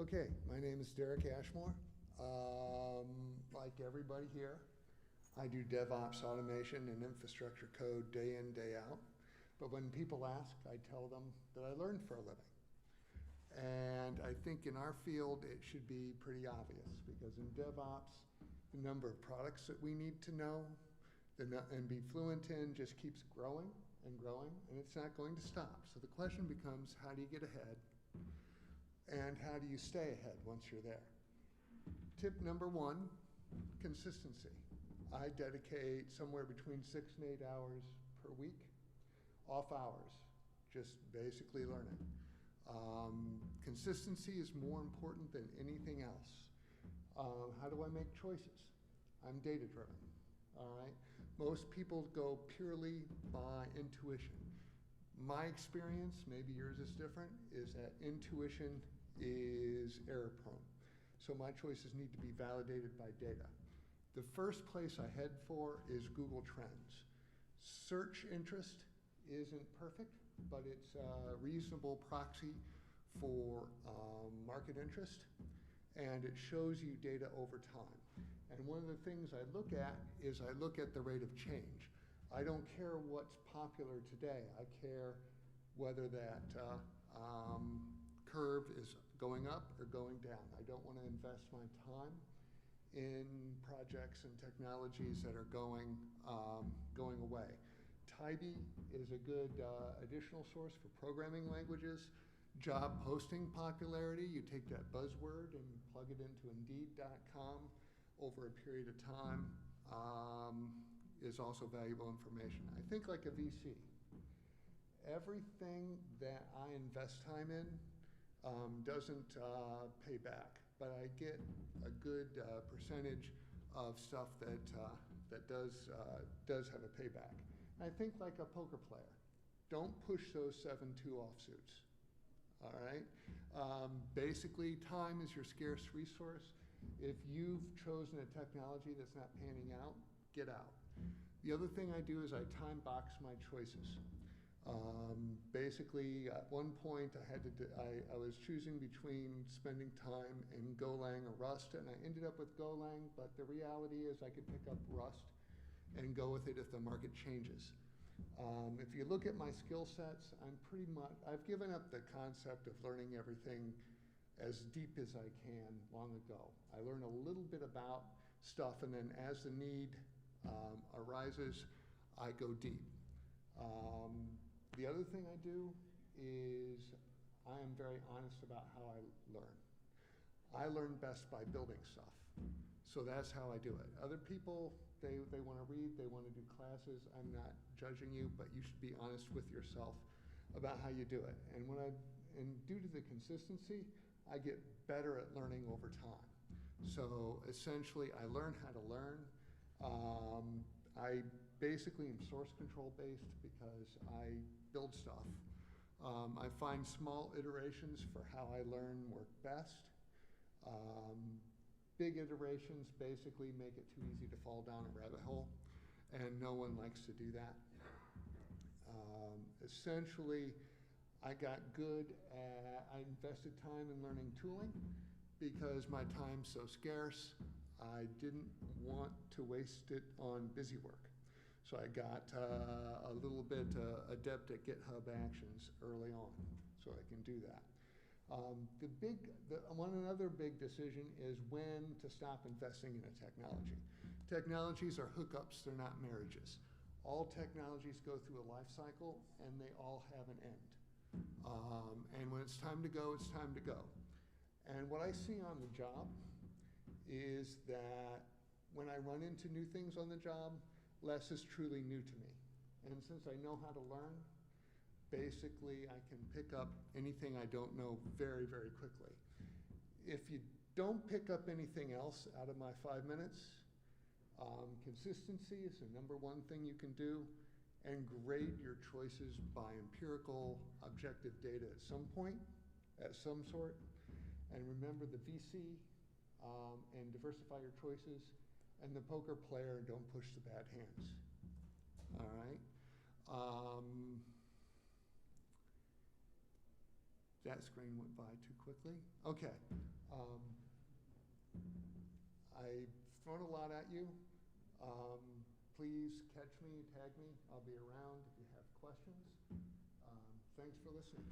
Okay, my name is Derek Ashmore. Like everybody here, I do DevOps automation and infrastructure code day in, day out. But when people ask, I tell them that I learn for a living. And I think in our field, it should be pretty obvious because in DevOps, the number of products that we need to know and be fluent in just keeps growing and growing, and it's not going to stop. So the question becomes, how do you get ahead? And how do you stay ahead once you're there? Tip number one, consistency. I dedicate somewhere between 6 and 8 hours per week, off hours, just basically learning. Consistency is more important than anything else. How do I make choices? I'm data-driven, all right? Most people go purely by intuition. My experience, maybe yours is different, is that intuition is error-prone. So my choices need to be validated by data. The first place I head for is Google Trends. Search interest isn't perfect, but it's a reasonable proxy for market interest, and it shows you data over time. And one of the things I look at is I look at the rate of change. I don't care what's popular today. I care whether that curve is going up or going down. I don't want to invest my time in projects and technologies that are going away. Tybee is a good additional source for programming languages. Job posting popularity, you take that buzzword and plug it into Indeed.com over a period of time, is also valuable information. I think like a VC. Everything that I invest time in doesn't pay back, but I get a good percentage of stuff that does have a payback. And I think like a poker player. Don't push those 7-2 offsuits, all right? Basically, time is your scarce resource. If you've chosen a technology that's not panning out, get out. The other thing I do is I time box my choices. Basically, at one point, I was choosing between spending time in Golang or Rust, and I ended up with Golang, but the reality is I could pick up Rust and go with it if the market changes. If you look at my skill sets, I've given up the concept of learning everything as deep as I can long ago. I learn a little bit about stuff, and then as the need arises, I go deep. The other thing I do is I am very honest about how I learn. I learn best by building stuff. So that's how I do it. Other people, they want to read, they want to do classes. I'm not judging you, but you should be honest with yourself about how you do it. And due to the consistency, I get better at learning over time. So essentially, I learn how to learn. I basically am source control based because I build stuff. I find small iterations for how I learn work best. Big iterations basically make it too easy to fall down a rabbit hole, and no one likes to do that. Essentially, I invested time in learning tooling because my time's so scarce. I didn't want to waste it on busy work. So I got a little bit adept at GitHub Actions early on, so I can do that. Another big decision is when to stop investing in a technology. Technologies are hookups, they're not marriages. All technologies go through a life cycle, and they all have an end. And when it's time to go, it's time to go. And what I see on the job is that when I run into new things on the job, less is truly new to me. And since I know how to learn, basically I can pick up anything I don't know very, very quickly. If you don't pick up anything else out of my 5 minutes, consistency is the number one thing you can do, and grade your choices by empirical, objective data at some point, at some sort. And remember the VC, and diversify your choices, and the poker player, don't push the bad hands. All right? That screen went by too quickly. Okay. I've thrown a lot at you. Please catch me, tag me. I'll be around if you have questions. Thanks for listening.